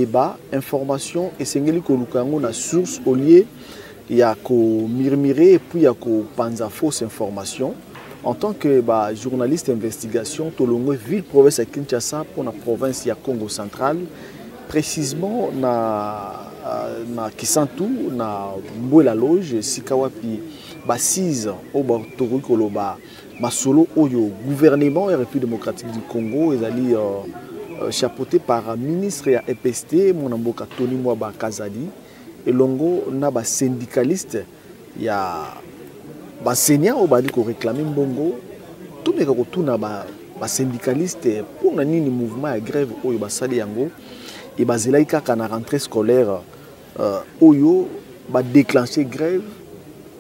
débat, information et c'est une source au lieu il y a qu'au murmurer et puis il y a qu'au panza fausse information. En tant que journaliste d'investigation, Tolongo ville province à Kinshasa pour la province ya Congo central, précisément na Kisantu na Mbouela Loge Sikawapi basise au Bartoru Koloba masolo oyo gouvernement et République démocratique du Congo et ali chapeauté par ministre ya EPST Monamboka Tony Mwaba Kazali et longo na ba syndicaliste ya ba senior au badi ko réclamer mbongo tout meka ko tuna ba syndicaliste pour na nini mouvement ya grève oyo basali yango et bazela kaka na rentrée scolaire oyo ba déclencher grève.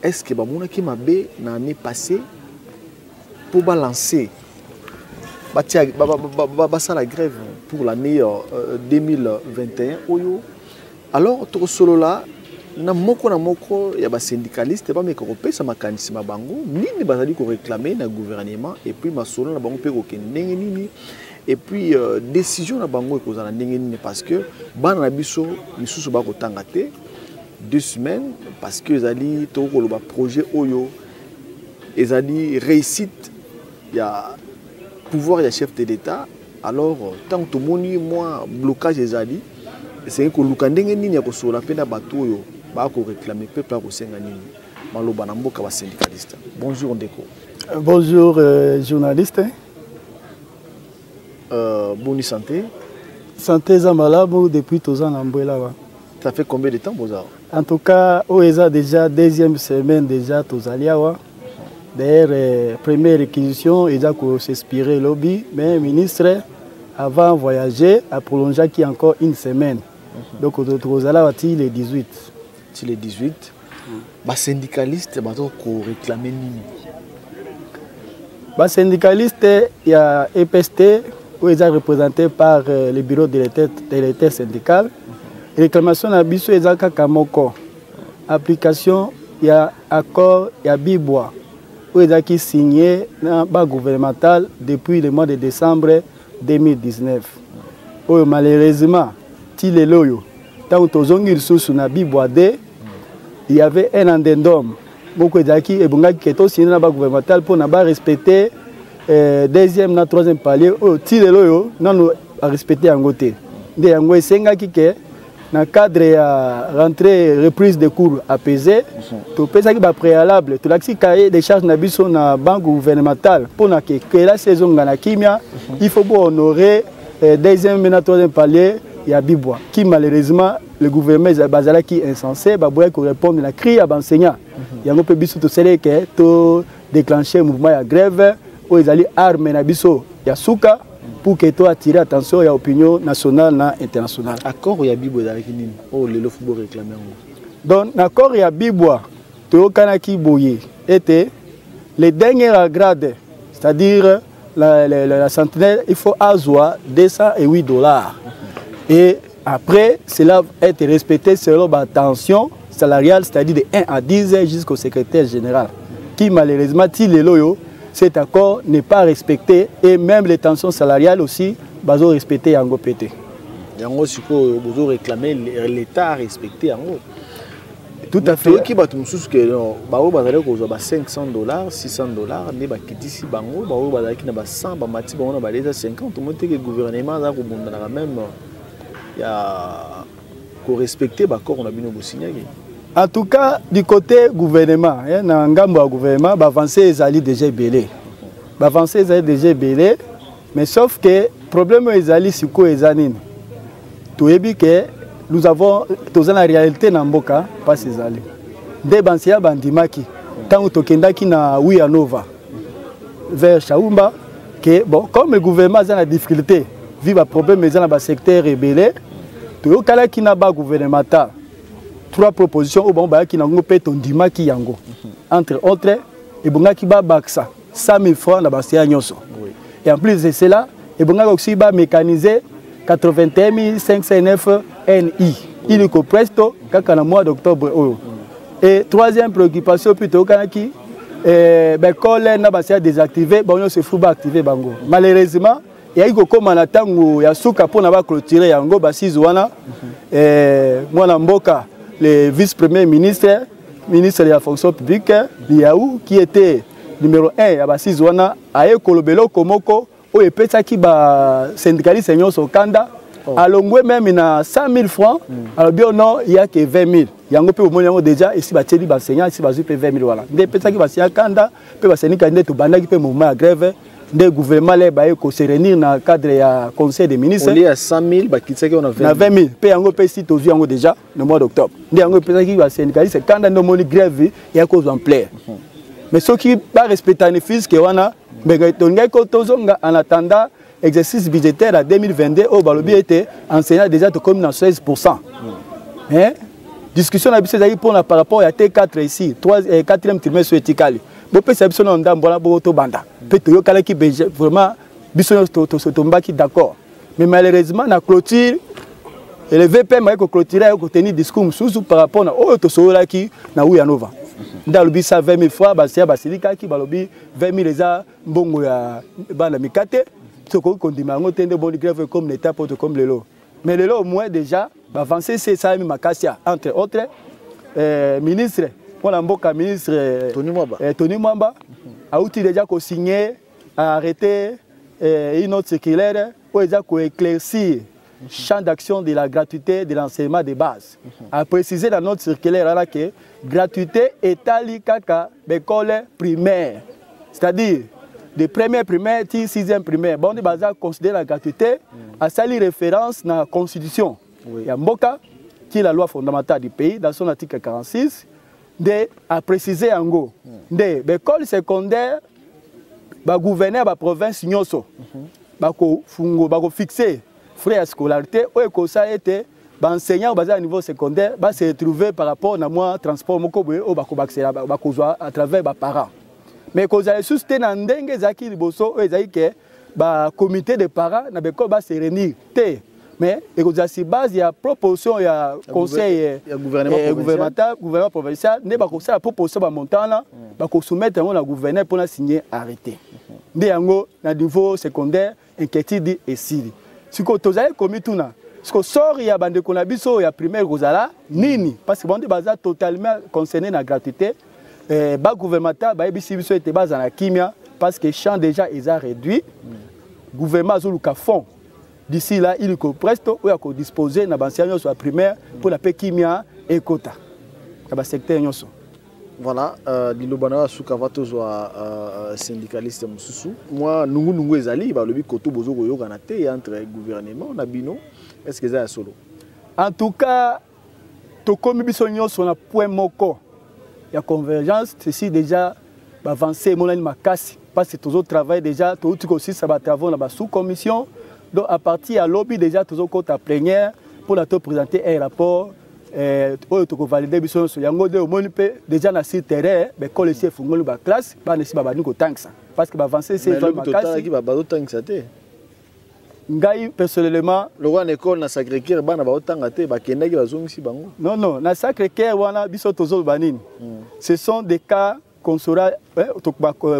Est-ce que bamona ki mabe na année passée pour balancer la grève pour l'année 2021 oyo alors to solo là na moko ya ba syndicaliste ba meka ko pesa makanisi mabango nini bazali ko réclamer na gouvernement et puis masolo na bango pe ko kendenge nini et puis décision na bango ko za na ndenge nini parce que bana na biso misusu ba ko tanga te 2 semaines parce que ezali to ko loba projet oyo ezali réussite ya pouvoir ya chef de l'État alors tant to moni moi blocage ezali c'est que luka ndenge nini ya ko sola pena bato oyo ba ko réclamer peuple ko senga nini maloba na mboka ba syndicaliste. Bonjour Ndeko. Bonjour journaliste. Bonne santé. Santé Zamala depuis 2 ans en Mbouela. Ça fait combien de temps Bozar? En tout cas, OESA déjà deuxième semaine déjà Tozaliawa. D'ailleurs, première réquisition, il a s'inspirer lobby, mais le ministre avant voyager a prolongé qui encore 1 semaine. Donc Tozaliawa les 18. Les 18. Les syndicalistes ont réclamé nini? Les syndicalistes, il y a EPST, où ils sont représentés par le bureau de l'État syndical. Réclamation à Bissou et Kakamoko. Application, il y a accord, il y a Bibois. Où ils ont signé dans le gouvernemental depuis le mois de décembre 2019. Où malheureusement, il y a Bibois, il y avait un addendum. Beaucoup de gens qui ont signé dans le gouvernemental pour respecter deuxième et troisième palier. Il y a respecté en côté. Il y a dans le cadre de rentrée reprise de cours apaisée, tout ça qui est préalable, tout l'accès cahier des charges na biso na banque gouvernementale pour que la saison na kimia, il faut honorer deuxième et troisième palier ya Bibois qui malheureusement le gouvernement bazala qui insensé ba boya ko répondre la cri à enseignant. Yango pe biso to sele que to déclencher mouvement ya grève ou ils armes na biso ya suka pour que tu attires attention à l'opinion nationale et internationale. Accord ou Yabibo avec Nini? Oh, le football réclamé. Donc, l'accord Yabibo, Théo Kanaki Boye, était les derniers grades, c'est-à-dire la centenaire, il faut avoir $208. Et après, cela va être respecté selon la tension salariale, c'est-à-dire de 1 à 10 jusqu'au secrétaire général, qui malheureusement, cet accord n'est pas respecté et même les tensions salariales aussi, bazo respecté Yango PT. Yango siko bazo réclamer l'État a respecté Yango. Tout à fait. Qui batu mususu que bazo bazale ko ba $500, $600 ne ba kitisi bango, bazo bazale ki na ba 100 ba mati bango na ba 50 monte que gouvernement za ko bunda na même ya ko respecter ba accord on a bino ko signer. En tout cas, du côté gouvernement, dans le gouvernement, l'avancée est déjà belé. L'avancée est déjà belé, mais sauf que le problème est sur quoi est anine. Tout est bien que nous avons la réalité dans Mboka, pas ces alliés. Des bansiers bandimaki, tant que tu na Ouyanova, vers Chaoumba, que bon, comme le gouvernement a la difficulté, vit un problème dans le secteur rebellé, tout le cas qui n'a pas gouvernemental. 3 propositions au bon qui n'ont pas ton dimaki yango. Entre autres, et bonga qui ba baksa 100 000 francs na basia nyonso. Et en plus de cela, et bonga aussi ba mécaniser 81 509 NI. Il est presto kaka na mois d'octobre. Et troisième préoccupation plutôt kanaki ben quand na basia désactivé, bon se faut ba activer bango. Malheureusement, ya iko koma na tango ya suka pona ba clôturer yango basize wana mwana mboka le vice-premier ministre de la fonction publique Liaou qui était numéro 1 ya basize wana aye kolobelo komoko o epetaki ba syndicaliste nyonso kanda alongwe même na 100 000 francs alors bien non il y a que 20 000 yango pe omoni yango déjà ici bateli ba enseignant ici bazu pe 20 000 voilà nde epetaki basiya kanda pe ba syndicaliste nde to bandaki pe mouvement ya grève le gouvernement va se réunir dans le cadre du conseil des ministres. On est à 100 000, on a 20 000. Puis on peut ici déjà le mois d'octobre. On peut dire que les syndicalistes, quand on a grève, il y a cause en plaire. Mais ceux qui ne respectent pas les fils, en attendant l'exercice budgétaire à 2022, au Balobi était enseignant déjà comme dans 16%. Discussion par rapport à T4 ici, 4e trimestre éthical. Vraiment, d'accord. Mais malheureusement, la clôture, le VPM a clôturé a tenu discours par rapport à autre chose qui na Ouyanova. Dans le bisa 20 000 fois, basia basilika qui balobi 20 000 eza mbongo ya bana mikate. Ce qu'on condima ngotende bon grève comme l'état porte comme le lot. Mais le lot au moins déjà, avancer c'est ça même Makasia entre autres ministre pour mboka ministre Tony Mwamba a outil déjà qu'on signé a arrêté une autre circulaire pour éclaircir le champ d'action de la gratuité de l'enseignement de base. A préciser dans notre circulaire là que gratuité est à l'école primaire, c'est-à-dire de première primaire à 6e primaire. Bon, on va considérer la gratuité à sali référence dans la constitution. Il y a Mboka qui est la loi fondamentale du pays dans son article 46 a précisé en gros de l'école secondaire ba gouverner ba province nyoso ba ko fungo ba ko fixer frais à scolarité ou que ça était ba enseignant basé à niveau secondaire ba se retrouver par rapport na moi transport moko boye o ba ko baxela ba ko joa à travers ba parents mais que ça susté na ndenge zaki liboso o ezaki ke ba comité de parents na beko ba se réunir té mais et que ça base il y a proposition il y a conseil gouvernement provincial ne ba ko ça proposition ba montana ba ko soumettre on la gouverneur pour la signer arrêté ndé yango na niveau secondaire inquiétude et siri siko tozali komi tuna siko sort ya bande kona biso ya primaire kozala nini parce que bande baza totalement concerné na gratuité ba gouvernement ba ebisi biso ete baza na kimia parce que champ déjà ils a réduit gouvernement azoluka fond d'ici là il est presto ou ya ko disposer na enseignants sur la primaire pour la kimia et quota ba secteur nyonso. Voilà, Dilobana Soukavato soit syndicaliste Moussou. Moi, nous ezali, le but koto bozo goyo ganate entre gouvernement nabino. Est-ce que c'est solo? En tout cas, to comme bisonyo sur un point moko. Il y a convergence, ceci déjà avancer mon ma casse parce que tous autres travail déjà tout aussi ça va travailler dans la sous-commission. Donc à partir à lobby déjà tous autres côté plénière pour la te présenter un rapport. To valider biso so yango de omoni pe déjà na sur terrain be coller ci fungoli ba classe ba nesi ba bani ko tanksa parce que ba avancer c'est vraiment makasi ki ba ba tanksa te ngai personnellement le roi école na Sacré-Cœur bana ba tanga te ba kendaki ba zongisi bango non na Sacré-Cœur wana biso tozo banini ce sont des cas qu'on saura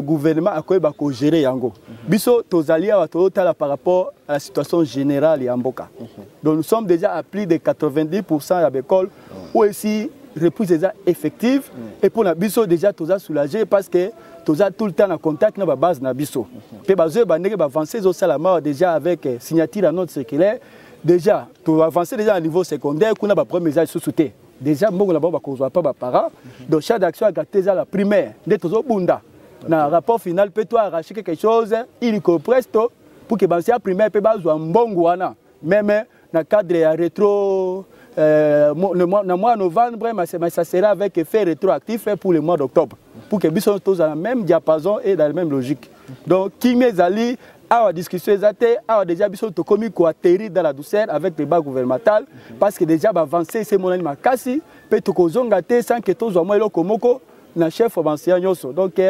gouvernement a ko gérer yango biso tozali a totala par rapport à la situation générale ya mboka donc nous sommes déjà à plus de 90% à l'école où ici reprise déjà effective et pour la biso déjà toza soulagé parce que toza tout le temps en contact na base na biso pe bazo bandeke ba avancer au salama déjà avec signature à notre circulaire déjà to avancer déjà à niveau secondaire kuna ba premier message sous-souté déjà mbongo là-bas bakozwa pas ba parents donc chaque action a gâté la primaire de tozo bunda na rapport final peut toi arracher quelque chose il est presto pour que bansia primaire peut bazwa mbongo wana même na cadre ya rétro le mois de novembre mais ça sera avec effet rétroactif pour le mois d'octobre pour que biso tous dans le même diapason et dans la même logique donc qui mezali à la discussion exacte à déjà biso to komi ko atterrir dans la douceur avec le bas gouvernemental parce que déjà ba avancer c'est mon ani makasi pe to ko zonga te sans que tous moi eloko moko na chef ancien nyoso donc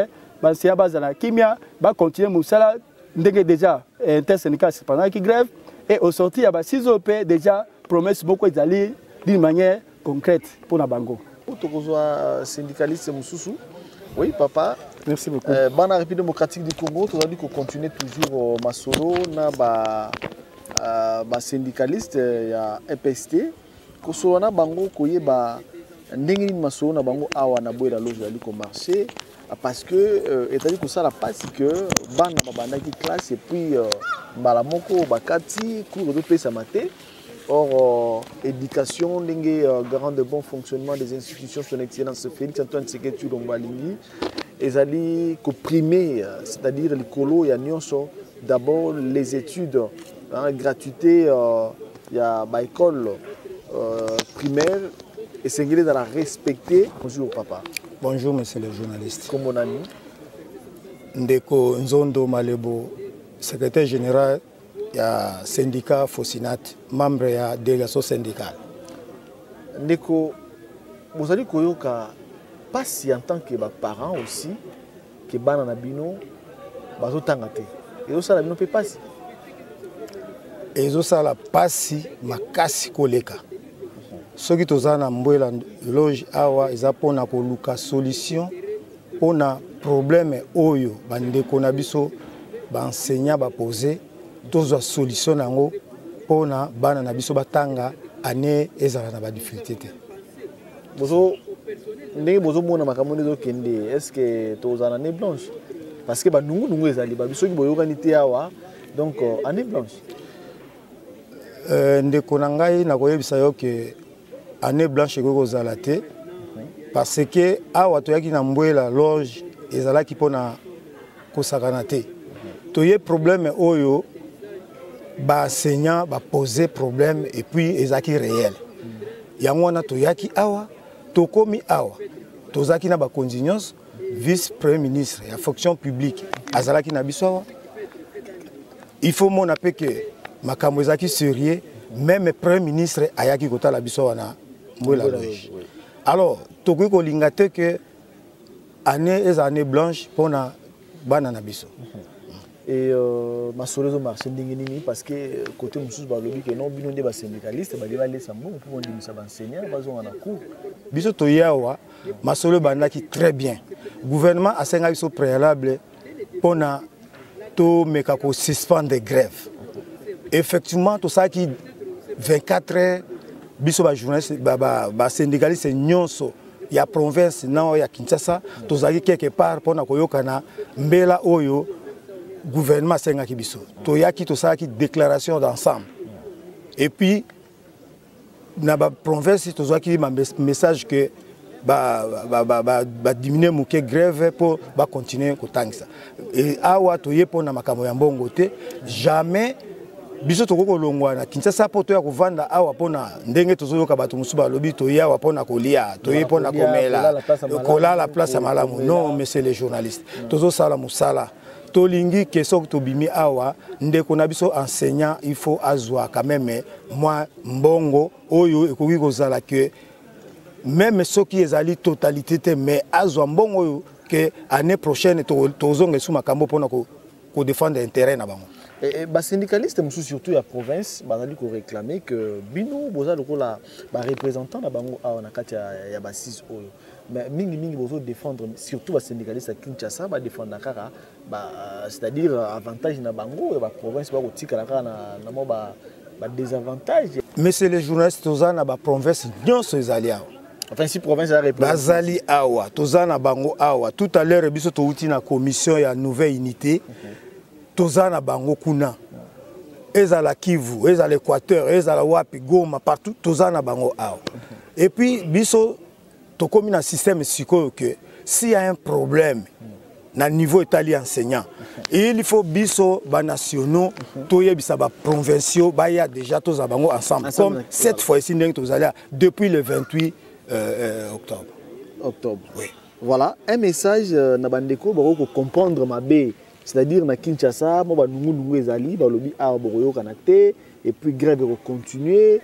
bancia bazala kimia ba continuer musala ndenge déjà intersyndical pendant qui grève et au sortir ya ba 6 op déjà promesse beaucoup ezali d'une manière concrète pour na bango pour to ko syndicaliste Moussou. Oui, papa, Merci beaucoup. Dans la République démocratique du Congo, tu as dit qu'on continue toujours ma solo, na ba syndicaliste ya EPST. Ko solo na bango koye ba ndenge ni masolo na bango awa na boye la loge ali ko marché parce que état que ça la passe que bana babanda qui classe et puis mbala moko bakati cours de pesa maté. Or, éducation, garant de bon fonctionnement des institutions, son excellence Félix Antoine Tshisekedi Tshilombo ils allaient comprimer, c'est-à-dire les colos, il y a d'abord les études, gratuité, il y a l'école primaire, et c'est de la respecter. Bonjour papa. Bonjour monsieur le journaliste. Comme mon ami. Ndeko Nzondo Malebo, secrétaire général. Il y a un syndicat Fosinat, membre de la délégation syndicale. Ndeko, vous allez koyoka pas si en tant que parents aussi, que banana bino, bazo tangate. Et ça la bino peut passer. Et ça la passe makasi koleka. Ceux qui sont en mbwela loge awa, ils ont na koluka solution pour na problème oyo bandeko na biso ba enseignant ba poser. Tous les solutions pour na bana na biso batanga année ezala na ba difficulté. Bozo ndenge bozo mona makambo nezo kende est-ce que tous en année blanche parce que ba nungu ezali ba biso ki boyokani te awa donc année blanche. Ndeko na ngai na koyebisa yo ke année blanche ko kozala te parce que awa toyaki na mbwela loge ezala ki pona kosakana te. Toye problème oyo ba enseignant ba poser problème et puis ezaki réel. Yango na toyaki awa, tokomi awa. Tozaki na ba conditions vice premier ministre ya fonction publique azalaki na biso awa. Il faut mon appel que makambo ezaki sérieux même premier ministre ayaki kota la biso wana mbwela loge. Alors tokoki kolinga te que année blanche pona bana na biso. Et ma solo marché ndingini parce que côté mususu ba lobi que non bino nde ba syndicaliste ba deba laisser bon pour on dimisa ba enseignant bazo na cours biso to yawa ma solo bandaki très bien gouvernement a senga biso préalable pona to meka ko suspendre grève effectivement to ça qui 24 heures biso ba journaliste ba syndicaliste nyonso ya province na ya Kinshasa to zaki quelque part pona koyokana mbela oyo gouvernement senga kibiso to yaki to saki déclaration d'ensemble et puis na ba province to zaki message que ba diminuer muke grève pour ba continuer ko tangisa et awa to yepo na makambo ya mbongo te jamais biso to ko longwa na Kinshasa po to ya kovanda awa pona ndenge to zoyoka bato musuba lobi to ya pona kolia to yepo na komela kola la place malamu non monsieur les journalistes to zo sala musala tolingi keso tobimi awa ndeko na biso enseignant il faut azwa quand même moi mbongo oyo ekoki kozala que même ceux qui ezali totalité mais azwa mbongo oyo que année prochaine tozonga sous makambo pona ko défendre intérêt na bango. Et les syndicalistes, surtout la province, ils ont réclamé que Bino, les représentants de Bango, il y a 6 euros. Mais mingi défendre, surtout les syndicalistes à Kinshasa, ils défendent c'est-à-dire avantage na Bango et la province, ils ont désavantage. Mais c'est les journalistes qui sont dans la province, nous sommes alliés. Enfin, si la province est représentée. Bazali Awa, Tozana Bango Awa. Tout à l'heure, nous avons eu une commission et une nouvelle unité. Tozana Bango Kuna, ezala Kivu, ezala Équateur, ezala Wapi, Goma, partout, Tozana Bango Awa. Et puis, biso, to comme un système psycho que s'il y a un problème, na niveau italien enseignant, il faut biso ba nationaux, toye bisa ba provinciaux, ba ya déjà tous bango ensemble. Comme cette fois-ci, depuis le 28 octobre. Octobre. Oui. Voilà, un message na bandeko pour comprendre ma baie. C'est-à-dire na Kinshasa, moi nungu ezali, ba lobi a boroyo kanate et puis grève va continuer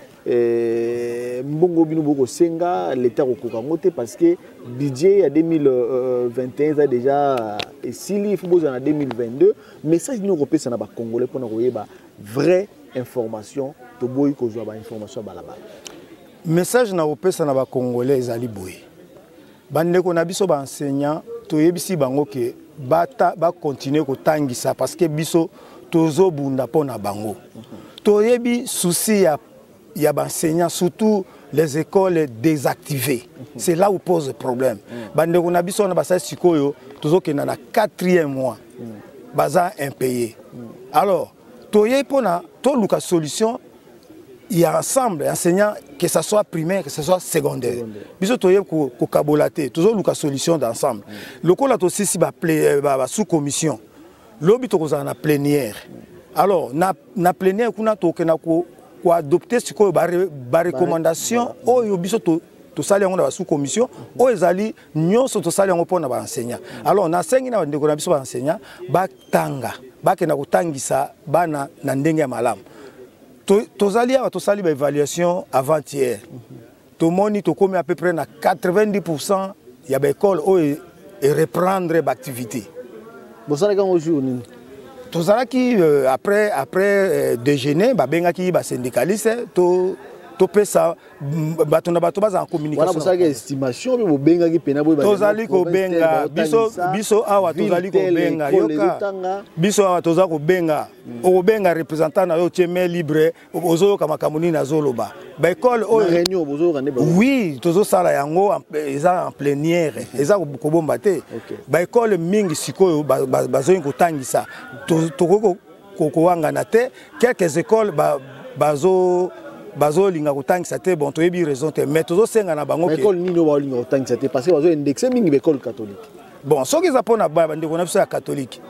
mbongo bino boko senga l'état kokangote parce que budget à 2021 a déjà et s'il faut besoin en 2022 message nous repère ça na ba congolais pour na koyeba vraie information to boy ko zo ba information balaba message na repère ça na ba congolais ezali boy bandeko na biso ba enseignant toyebisi bango ke bata ba continuer ko tangisa parce que biso tozo bunda pona bango. Toyebi souci ya enseignants surtout les écoles désactivées. C'est là où pose le problème. Bande ko na biso na basa sikoyo tozo ke na 4e mois. Baza impayé. Alors, toye pona to luka solution. Il y a ensemble enseignants, que ce soit primaire, que ce soit secondaire. Biso toye ko kabolate, toujours luka solution d'ensemble. Le ko la to si ba sous commission. Lobi to ko na plénière. Alors na plénière kuna to ke na ko adopter ce ko ba recommandation oyo biso to sali yango na sous commission o ezali nyonso to sali yango pona ba enseignant. Alors na sengi na ndeko na biso ba enseignant ba tanga ba ke na ko tangisa bana na ndenge ya malamu. Tozali ba évaluation avant-hier. Tout le monde est à peu près à 90% il y a des écoles où reprendre l'activité. Vous savez quand aujourd'hui Tozali après déjeuner, benga ba syndicaliste to pesa bato na bato baza en communication. Voilà pour ça estimation mais benga ki pena boy ba. Tozali ko benga biso awa tozali ko benga yoka. Biso awa tozali ko benga o benga représentant na yo tieme libre ozo kama kamuni na zoloba. Ba école o réunion bozo rande ba. Oui, tozo sala yango eza en plénière. Eza ko bomba te. Ba école mingi sikoyo bazo ko tangisa. Toko ko wanga na te quelques écoles bazo linga kotangisa te bon toyebi raison te mais tozo senga na bango ke école nino ba linga kotangisa te parce que bazo indexer mingi école catholique bon so que ça pona ba ndeko na biso ya catholique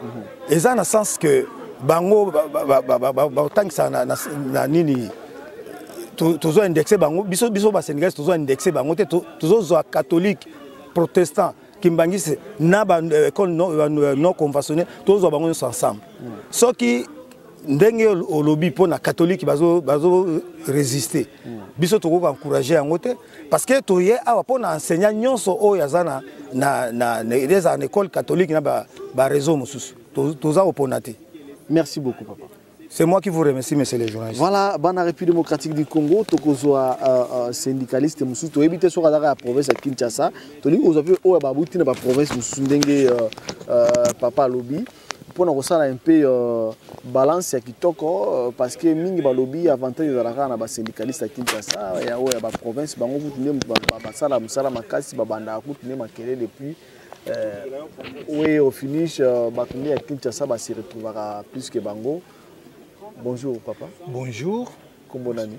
eza na sens que bango ba tangisa na nini tozo indexer bango biso ba sénégalais tozo indexer bango te tozo zo catholique protestant kimbangise na ba école non conventionnelle tozo bango ensemble so qui ndenge au lobby pour na catholique bazo résister biso toko encourager yango te parce que toye awa pour na enseignant nyonso o yazana na des en école catholique na ba réseau mususu toza oponate. Merci beaucoup papa. C'est moi qui vous remercie messieurs les journalistes. Voilà, bana République démocratique du Congo tokozwa syndicaliste mususu to ebite so kadaka province ya Kinshasa to lingo ozape o ba buti na ba province mususu ndenge papa lobby pour nous un peu balance ya kitoko parce que mingi balobi avantage za la na syndicaliste à Kinshasa ya o ya ba province bango kutune ba sala musala makasi ba banda kutune makele depuis oui au finish ba kutune à Kinshasa ba se retrouvera plus que bango. Bonjour papa. Bonjour. Kombo nani?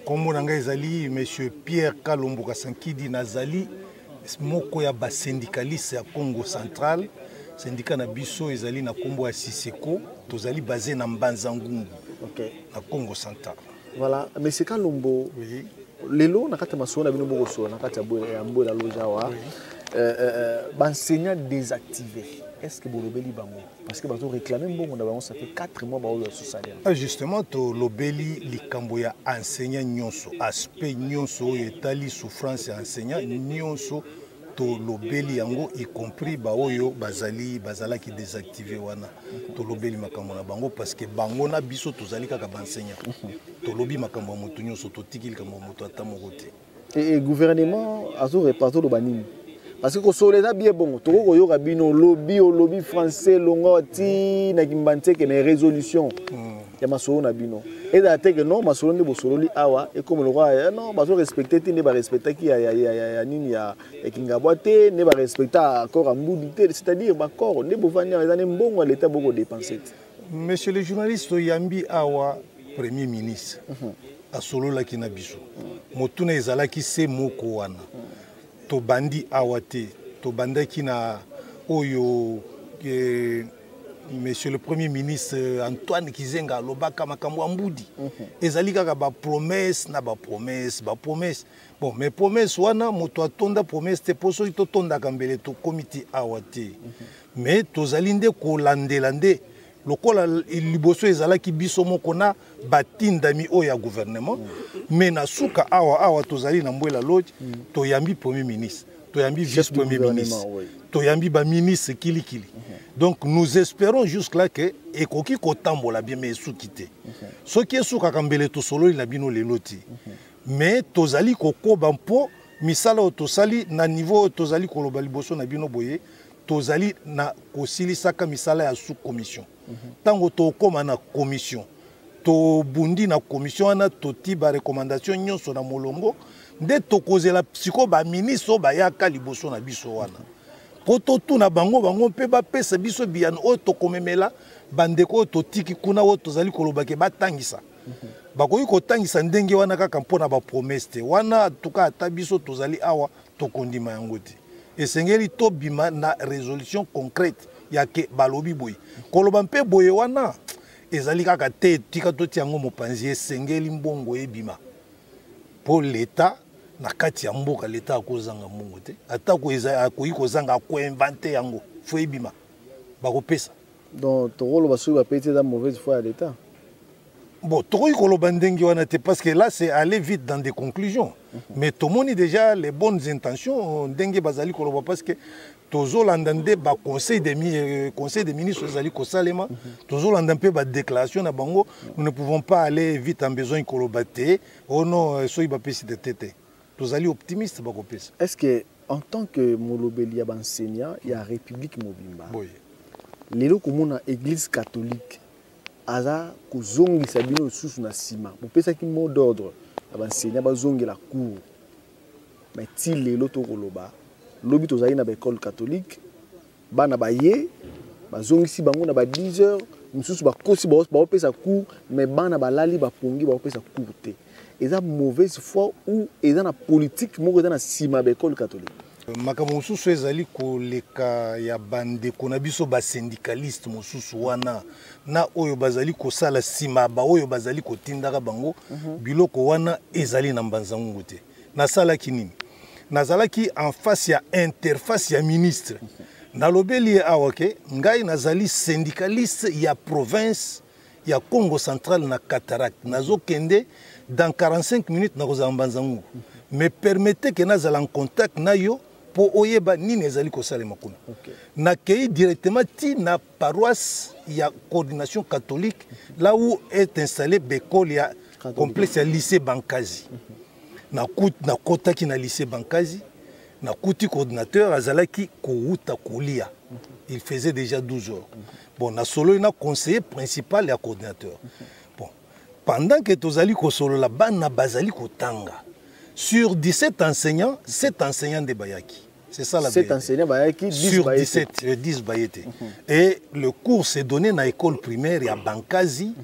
Kombo nanga ezali monsieur Pierre Kalombo Kasankidi nazali moko ya ba syndicaliste ya Congo central. Syndicat na biso ezali na kombo ya Siseko tozali basé na Mbanzangungu na Congo central. Voilà monsieur Kalombo oui lelo na kata masona bino boko so na kata ya mbo la lojawa enseignant désactivé. Est-ce que vous lobeli bango parce que bazo réclamer mbongo na bango ça fait 4 mois ba lo so salaire. Justement to lobeli likambo ya enseignant nyonso aspect nyonso etali souffrance ya enseignant nyonso to lobeli yango y compris ba oyo bazala ki désactiver wana to lobeli makambo na bango parce que bango na biso tozali kaka ba enseignant to lobi makambo moto nyonso to tikili kama moto atamoko te et gouvernement azo reparto lo banini parce que ko solena bien bon to ko yoka bino lobby français longoti na kimbante ke na résolution ya masolo na bino et d'ailleurs que non masolo ne bosololi awa et comme le roi non bazo respecter ne ba respecter ki ya nini ya kingaboate ne ba respecter encore ambudi c'est-à-dire ba corps ne bovania ezane mbongo l'état boko dépenser. Monsieur le journaliste yambi awa premier ministre a solo la ki na biso motuna ezala ki se moko wana to bandi awate to bandaki na oyo monsieur le premier ministre Antoine Kizenga lobaka makambo ambudi ezali kaka ba promesse na ba promesse bon mais promesse wana moto atonda promesse te poso to tonda kambele to comité awate mais tozali nde ko landelande lokola liboso ezala ki biso moko na batindami o ya gouvernement mais na suka awa tozali na mbwela lodge to yambi premier ministre to yambi vice premier ministre to yambi ba ministre kilikili donc nous espérons jusque là que ekoki kotambola bien mais soukité ce qui est souka kambele to solo la bino leloti mais tozali kokoba mpo misala to sali na niveau tozali koloba liboso na bino boye tozali na kosilisaka misala ya sous commission tango tokoma na commission tobundi na commission wana toti ba recommandation nyonso na molongo nde tokozela siko ba ministre bayaka liboso na biso wana po totuna bango mpe bapesa biso biyano oyo tokomemela bandeko oyo totiki kuna oyo tozali kolobake batangisa bakoki kotangisa ndenge wana kaka mpona bapromese te wana tuka ata biso tozali awa tokondima yango te esengeli tobima na résolution concrète ya ke balobi boye koloba mpe boye wana ezali kaka te tika toti yango mopanzi esengeli mbongo ebima po l'État na kati ya mboka l'État akozanga mbongo te atako akoki kozanga akoinvente yango fo ebima bakopesa donc tokoloba soki bapesi eza mauvaise foi ya l'État. Bon, parce que là, c'est aller vite dans des conclusions. Mais tout le monde a déjà les bonnes intentions. Parce que toujours l'entendez, conseil des ministres, toujours l'entendez, déclaration, nous ne pouvons pas aller vite en besoin de colobater. Oh non, soyez pas pessimiste de tête. Tous allez optimistes. Est-ce que, en tant que Molobeli enseignant, il y a la République Mobimba? Oui. Les gens comme l'église catholique. Aza kozongi sabino susu na sima bopesa ki mot d'ordre abansenya bazongi la cour mais ti lelo to koloba lobi tozali na école catholique bana baye bazongi si bango na ba 10 heures mususu bakosi bopesa cour mais bana balali bapongi bopesa cour te eza mauvaise foi ou eza na politique moko eza na sima ba école catholique. Makambo mosusu ezali koleka ya bandeko na biso ba syndicaliste mosusu wana na oyo bazali kosala sima ba oyo bazali kotindaka bango biloko wana ezali na mbanzango te nasalaki nini nazalaki en face ya interface ya ministre nalobeli awa ke ngai nazali syndicaliste ya province ya Congo central na Cataract nazokende dans 45 minutes nakozala mbanzango mais permettez que nazala en contact na yo pour oyeba nini ezali kosalema kuna nakei directement ti na paroisse ya coordination catholique là où est installé l'école ya complexe ya lycée Bankazi na kotaki na lycée Bankazi na kuti coordinateur azalaki kouta kolia il faisait déjà 12 heures bon na solo na conseiller principal ya coordinateur bon pendant que tozali ko solo la bana bazali kotanga. Sur 17 enseignants, 7 enseignants de Bayaki. C'est ça la 7 enseignants Bayaki, 10 sur Bayaki. 17, 10 Bayété. Et le cours s'est donné dans l'école primaire à Bankazi.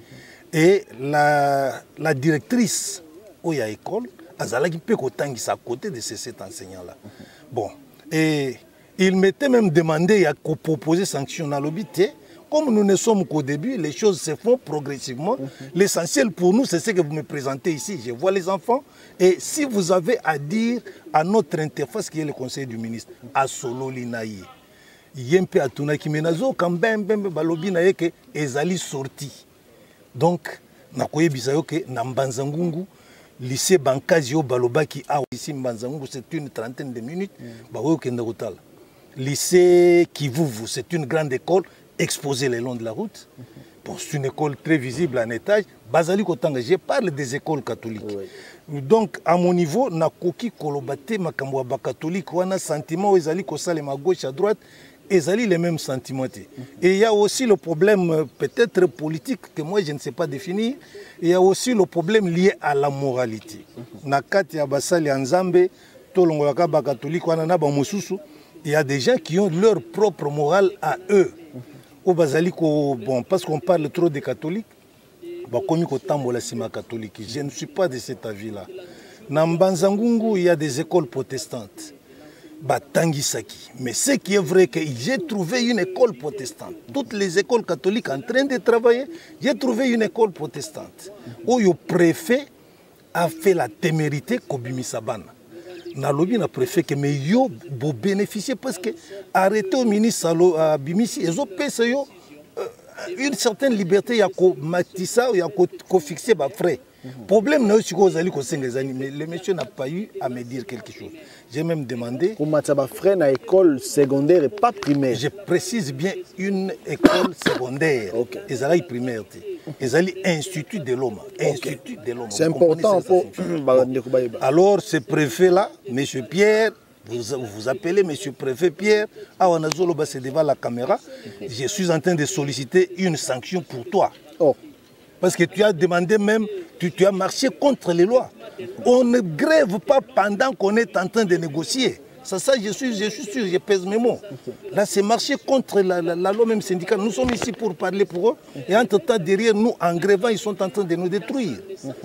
Et la directrice où il y a l'école, Azalaki Pekotangi, à côté de ces 7 enseignants-là. Bon. Et il m'était même demandé à proposer sanction à l'obité. Comme nous ne sommes qu'au début, les choses se font progressivement. L'essentiel pour nous, c'est ce que vous me présentez ici. Je vois les enfants. Et si vous avez à dire à notre interface, qui est le conseil du ministre, à Solo Linaïe, Yempe Atuna Kimenazo, quand ben balobi na yeke, ezali sorti. Donc, nakoye bisayo ke na Mbanzangungu, lycée Bankazi au Balobaki, ah ici Mbanzangungu, c'est une trentaine de minutes. Bawo Kendarotal. Lycée Kivuvu, c'est une grande école. Exposé le long de la route. Bon, c'est une école très visible en étage. Bazali Kotanga, je parle des écoles catholiques. Oui. Donc, à mon niveau, na koki kolobate makambo ba catholique, wana sentiment ezali kosale ma gauche à droite, ezali les mêmes sentiments. Et il y a aussi le problème peut-être politique que moi je ne sais pas définir. Il y a aussi le problème lié à la moralité. Na kati ya basali Nzambe, tolongolaka ba catholique wana na ba mosusu, il y a des gens qui ont leur propre morale à eux. Au Basalico, bon, parce qu'on parle trop des catholiques, je ne suis pas de cet avis-là. Dans Mbanzangungu, il y a des écoles protestantes. Tangisaki. Mais ce qui est vrai, que j'ai trouvé une école protestante. Toutes les écoles catholiques en train de travailler, j'ai trouvé une école protestante. Où le préfet a fait la témérité Kobimisabana. Nalobi na préfet que mais yo bo bénéficier parce que arrêter au ministre à Bimisi ils ont payé une certaine liberté ya ko matissa ya ko fixer ba frais. Problème na aussi ko zali ko sengezani mais le monsieur n'a pas eu à me dire quelque chose. J'ai même demandé pour matissa ba frais na école secondaire et pas primaire. Je précise bien une école secondaire. Ezali primaire. Ezali institut de l'homme. Institut de l'homme. C'est important pour alors ce préfet là, monsieur Pierre vous appelez M. Préfet Pierre, c'est devant la caméra, je suis en train de solliciter une sanction pour toi. Oh. Parce que tu as demandé même, tu as marché contre les lois. On ne grève pas pendant qu'on est en train de négocier. Ça, je suis sûr, je pèse mes mots. Là, c'est marcher contre la loi même syndicale. Nous sommes ici pour parler pour eux. Et entre-temps, derrière nous, en grévant, ils sont en train de nous détruire.